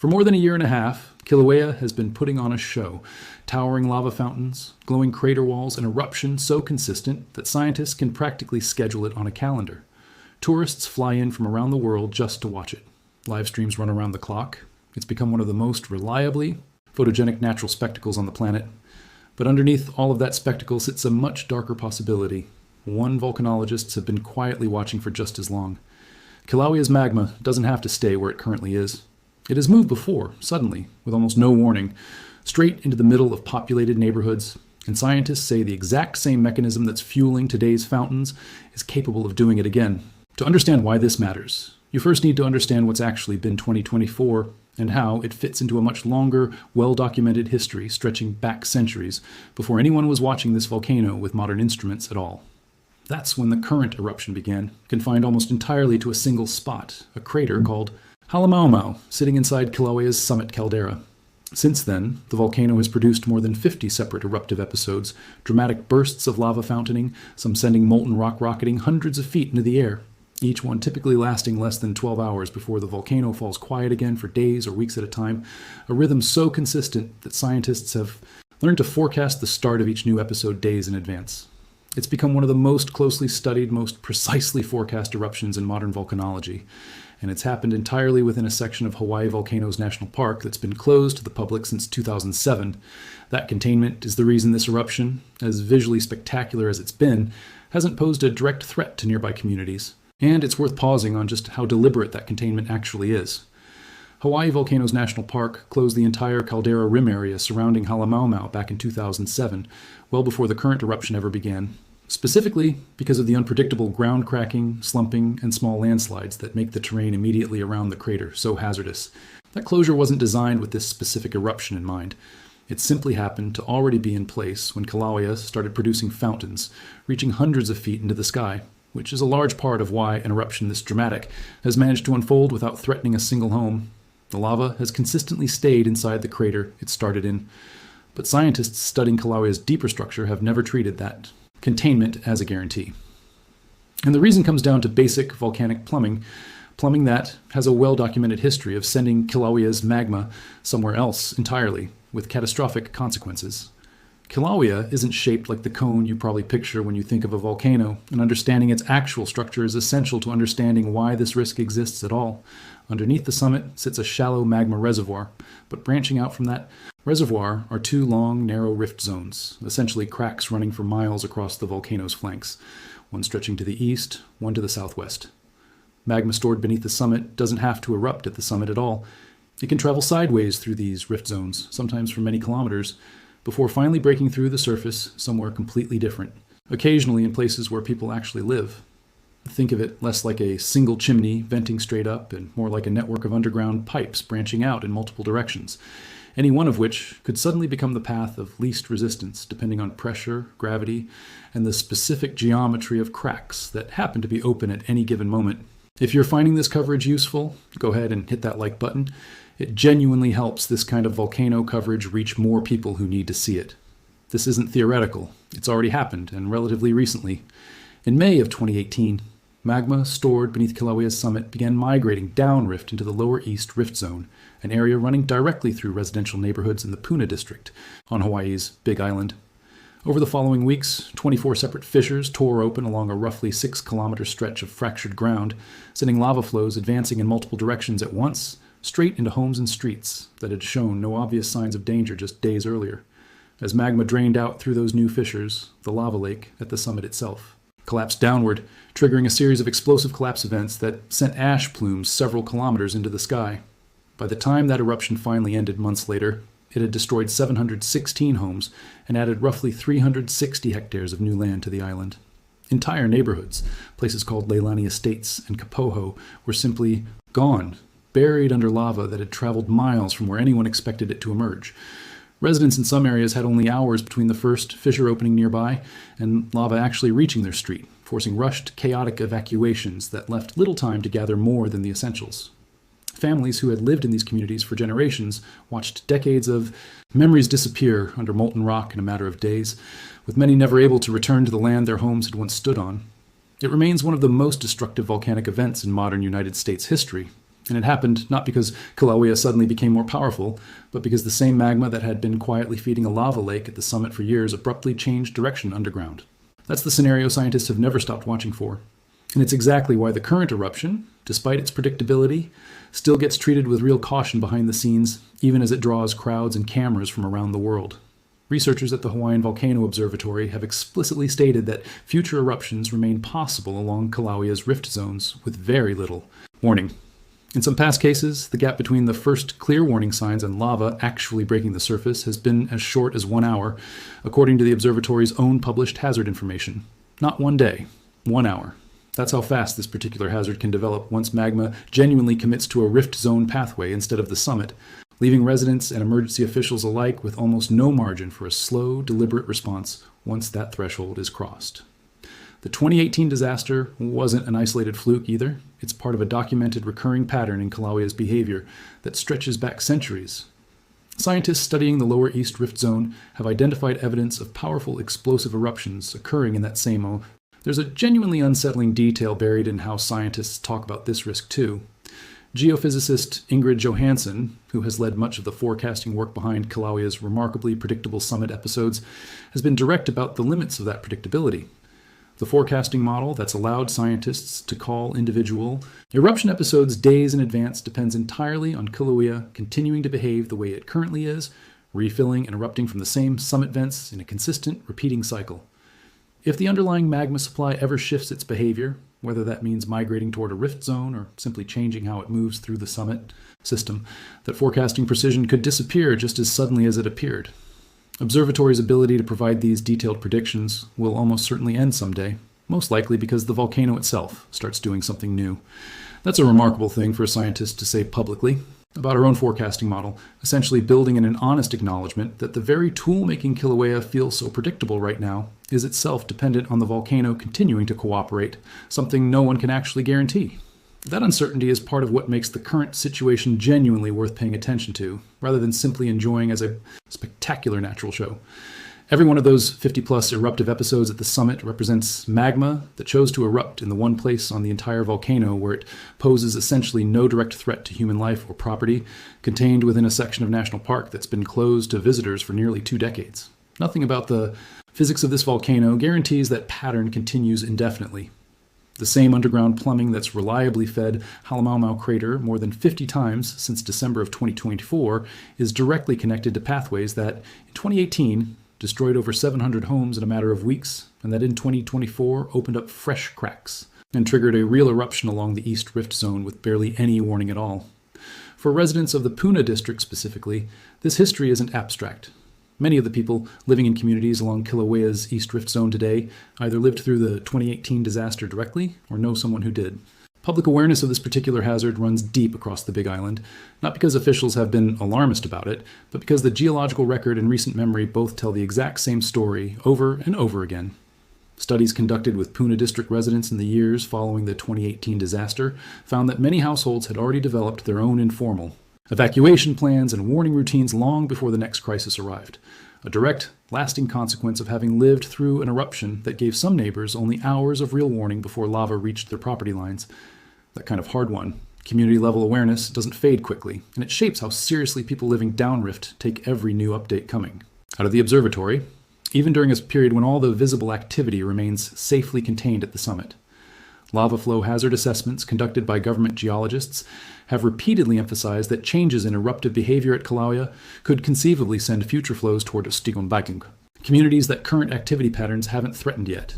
For more than a year and a half, Kilauea has been putting on a show. Towering lava fountains, glowing crater walls, and eruptions so consistent that scientists can practically schedule it on a calendar. Tourists fly in from around the world just to watch it. Live streams run around the clock. It's become one of the most reliably photogenic natural spectacles on the planet. But underneath all of that spectacle sits a much darker possibility. One volcanologists have been quietly watching for just as long. Kilauea's magma doesn't have to stay where it currently is. It has moved before, suddenly, with almost no warning, straight into the middle of populated neighborhoods, and scientists say the exact same mechanism that's fueling today's fountains is capable of doing it again. To understand why this matters, you first need to understand what's actually been 2024 and how it fits into a much longer, well-documented history stretching back centuries before anyone was watching this volcano with modern instruments at all. That's when the current eruption began, confined almost entirely to a single spot, a crater called Halemaumau, sitting inside Kilauea's summit caldera. Since then, the volcano has produced more than 50 separate eruptive episodes, dramatic bursts of lava fountaining, some sending molten rock rocketing hundreds of feet into the air, each one typically lasting less than 12 hours before the volcano falls quiet again for days or weeks at a time, a rhythm so consistent that scientists have learned to forecast the start of each new episode days in advance. It's become one of the most closely studied, most precisely forecast eruptions in modern volcanology, and it's happened entirely within a section of Hawaii Volcanoes National Park that's been closed to the public since 2007. That containment is the reason this eruption, as visually spectacular as it's been, hasn't posed a direct threat to nearby communities. And it's worth pausing on just how deliberate that containment actually is. Hawaii Volcanoes National Park closed the entire caldera rim area surrounding Halemaumau back in 2007, well before the current eruption ever began, specifically because of the unpredictable ground cracking, slumping, and small landslides that make the terrain immediately around the crater so hazardous. That closure wasn't designed with this specific eruption in mind. It simply happened to already be in place when Kilauea started producing fountains, reaching hundreds of feet into the sky, which is a large part of why an eruption this dramatic has managed to unfold without threatening a single home. The lava has consistently stayed inside the crater it started in, but scientists studying Kilauea's deeper structure have never treated that containment as a guarantee. And the reason comes down to basic volcanic plumbing that has a well-documented history of sending Kilauea's magma somewhere else entirely, with catastrophic consequences. Kilauea isn't shaped like the cone you probably picture when you think of a volcano, and understanding its actual structure is essential to understanding why this risk exists at all. Underneath the summit sits a shallow magma reservoir, but branching out from that reservoir are two long, narrow rift zones, essentially cracks running for miles across the volcano's flanks, one stretching to the east, one to the southwest. Magma stored beneath the summit doesn't have to erupt at the summit at all. It can travel sideways through these rift zones, sometimes for many kilometers, before finally breaking through the surface somewhere completely different, occasionally in places where people actually live. Think of it less like a single chimney venting straight up and more like a network of underground pipes branching out in multiple directions, any one of which could suddenly become the path of least resistance depending on pressure, gravity, and the specific geometry of cracks that happen to be open at any given moment. If you're finding this coverage useful, go ahead and hit that like button. It genuinely helps this kind of volcano coverage reach more people who need to see it. This isn't theoretical. It's already happened, and relatively recently. In May of 2018, magma stored beneath Kilauea's summit began migrating downrift into the lower east rift zone, an area running directly through residential neighborhoods in the Puna district on Hawaii's Big Island. Over the following weeks, 24 separate fissures tore open along a roughly 6-kilometer stretch of fractured ground, sending lava flows advancing in multiple directions at once, straight into homes and streets that had shown no obvious signs of danger just days earlier. As magma drained out through those new fissures, the lava lake at the summit itself collapsed downward, triggering a series of explosive collapse events that sent ash plumes several kilometers into the sky. By the time that eruption finally ended months later, it had destroyed 716 homes and added roughly 360 hectares of new land to the island. Entire neighborhoods, places called Leilani Estates and Kapoho, were simply gone, buried under lava that had traveled miles from where anyone expected it to emerge. Residents in some areas had only hours between the first fissure opening nearby and lava actually reaching their street, forcing rushed, chaotic evacuations that left little time to gather more than the essentials. Families who had lived in these communities for generations watched decades of memories disappear under molten rock in a matter of days, with many never able to return to the land their homes had once stood on. It remains one of the most destructive volcanic events in modern United States history, And it happened not because Kilauea suddenly became more powerful, but because the same magma that had been quietly feeding a lava lake at the summit for years abruptly changed direction underground. That's the scenario scientists have never stopped watching for. And it's exactly why the current eruption, despite its predictability, still gets treated with real caution behind the scenes, even as it draws crowds and cameras from around the world. Researchers at the Hawaiian Volcano Observatory have explicitly stated that future eruptions remain possible along Kilauea's rift zones with very little warning. In some past cases, the gap between the first clear warning signs and lava actually breaking the surface has been as short as 1 hour, according to the observatory's own published hazard information. Not 1 day, 1 hour. That's how fast this particular hazard can develop once magma genuinely commits to a rift zone pathway instead of the summit, leaving residents and emergency officials alike with almost no margin for a slow, deliberate response once that threshold is crossed. The 2018 disaster wasn't an isolated fluke either. It's part of a documented recurring pattern in Kilauea's behavior that stretches back centuries. Scientists studying the lower east rift zone have identified evidence of powerful explosive eruptions occurring in that same. There's a genuinely unsettling detail buried in how scientists talk about this risk too. Geophysicist Ingrid Johansson, who has led much of the forecasting work behind Kilauea's remarkably predictable summit episodes, has been direct about the limits of that predictability. The forecasting model that's allowed scientists to call individual eruption episodes days in advance depends entirely on Kilauea continuing to behave the way it currently is, refilling and erupting from the same summit vents in a consistent, repeating cycle. If the underlying magma supply ever shifts its behavior, whether that means migrating toward a rift zone or simply changing how it moves through the summit system, that forecasting precision could disappear just as suddenly as it appeared. Observatory's ability to provide these detailed predictions will almost certainly end someday, most likely because the volcano itself starts doing something new. That's a remarkable thing for a scientist to say publicly about our own forecasting model, essentially building in an honest acknowledgement that the very tool making Kilauea feel so predictable right now is itself dependent on the volcano continuing to cooperate, something no one can actually guarantee. That uncertainty is part of what makes the current situation genuinely worth paying attention to, rather than simply enjoying as a spectacular natural show. Every one of those 50-plus eruptive episodes at the summit represents magma that chose to erupt in the one place on the entire volcano where it poses essentially no direct threat to human life or property, contained within a section of national park that's been closed to visitors for nearly 2 decades. Nothing about the physics of this volcano guarantees that pattern continues indefinitely. The same underground plumbing that's reliably fed Halemaumau crater more than 50 times since December of 2024 is directly connected to pathways that, in 2018, destroyed over 700 homes in a matter of weeks, and that in 2024 opened up fresh cracks and triggered a real eruption along the East Rift Zone with barely any warning at all. For residents of the Puna district specifically, this history isn't abstract. Many of the people living in communities along Kilauea's East Rift Zone today either lived through the 2018 disaster directly or know someone who did. Public awareness of this particular hazard runs deep across the Big Island, not because officials have been alarmist about it, but because the geological record and recent memory both tell the exact same story over and over again. Studies conducted with Puna district residents in the years following the 2018 disaster found that many households had already developed their own informal evacuation plans and warning routines long before the next crisis arrived, a direct, lasting consequence of having lived through an eruption that gave some neighbors only hours of real warning before lava reached their property lines. That kind of hard one. Community-level awareness doesn't fade quickly, and it shapes how seriously people living downrift take every new update coming. Out of the observatory, even during a period when all the visible activity remains safely contained at the summit. Lava flow hazard assessments conducted by government geologists have repeatedly emphasized that changes in eruptive behavior at Kilauea could conceivably send future flows toward Stigonbagung, communities that current activity patterns haven't threatened yet.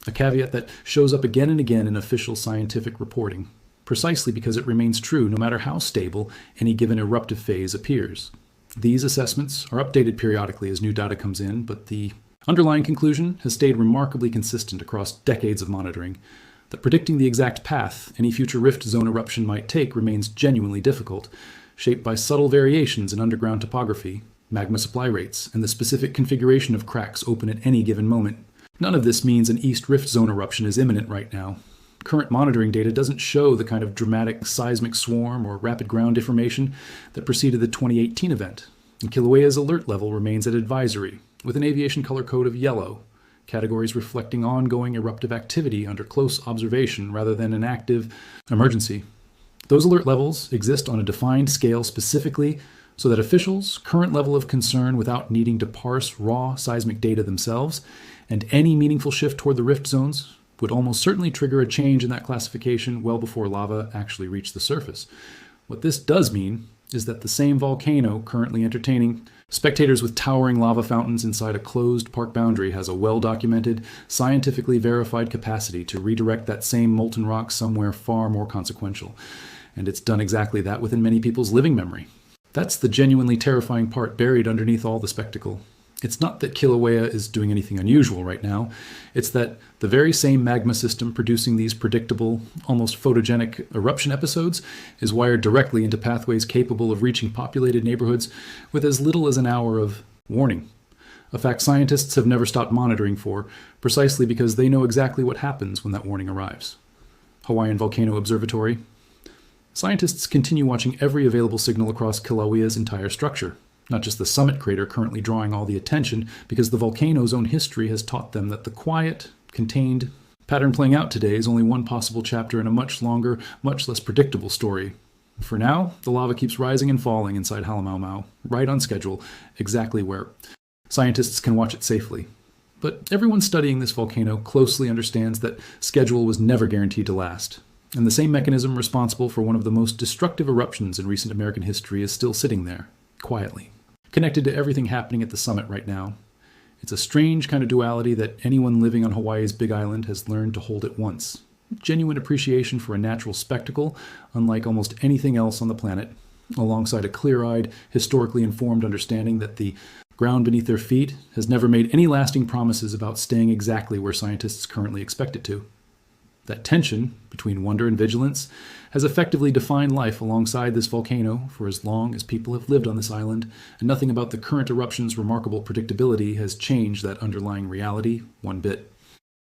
A caveat that shows up again and again in official scientific reporting, precisely because it remains true no matter how stable any given eruptive phase appears. These assessments are updated periodically as new data comes in, but the underlying conclusion has stayed remarkably consistent across decades of monitoring, that predicting the exact path any future rift zone eruption might take remains genuinely difficult, shaped by subtle variations in underground topography, magma supply rates, and the specific configuration of cracks open at any given moment. None of this means an East Rift Zone eruption is imminent right now. Current monitoring data doesn't show the kind of dramatic seismic swarm or rapid ground deformation that preceded the 2018 event, and Kilauea's alert level remains at advisory, with an aviation color code of yellow, categories reflecting ongoing eruptive activity under close observation rather than an active emergency. Those alert levels exist on a defined scale specifically so that officials' current level of concern without needing to parse raw seismic data themselves, and any meaningful shift toward the rift zones would almost certainly trigger a change in that classification well before lava actually reached the surface. What this does mean is that the same volcano currently entertaining spectators with towering lava fountains inside a closed park boundary has a well-documented, scientifically verified capacity to redirect that same molten rock somewhere far more consequential. And it's done exactly that within many people's living memory. That's the genuinely terrifying part buried underneath all the spectacle. It's not that Kilauea is doing anything unusual right now. It's that the very same magma system producing these predictable, almost photogenic eruption episodes is wired directly into pathways capable of reaching populated neighborhoods with as little as an hour of warning. A fact scientists have never stopped monitoring for, precisely because they know exactly what happens when that warning arrives. Hawaiian Volcano Observatory. Scientists continue watching every available signal across Kilauea's entire structure, not just the summit crater currently drawing all the attention, because the volcano's own history has taught them that the quiet, contained pattern playing out today is only one possible chapter in a much longer, much less predictable story. For now, the lava keeps rising and falling inside Halemaumau, right on schedule, exactly where scientists can watch it safely. But everyone studying this volcano closely understands that schedule was never guaranteed to last. And the same mechanism responsible for one of the most destructive eruptions in recent American history is still sitting there, quietly, connected to everything happening at the summit right now. It's a strange kind of duality that anyone living on Hawaii's Big Island has learned to hold at once. Genuine appreciation for a natural spectacle, unlike almost anything else on the planet, alongside a clear-eyed, historically informed understanding that the ground beneath their feet has never made any lasting promises about staying exactly where scientists currently expect it to. That tension between wonder and vigilance has effectively defined life alongside this volcano for as long as people have lived on this island, and nothing about the current eruption's remarkable predictability has changed that underlying reality one bit.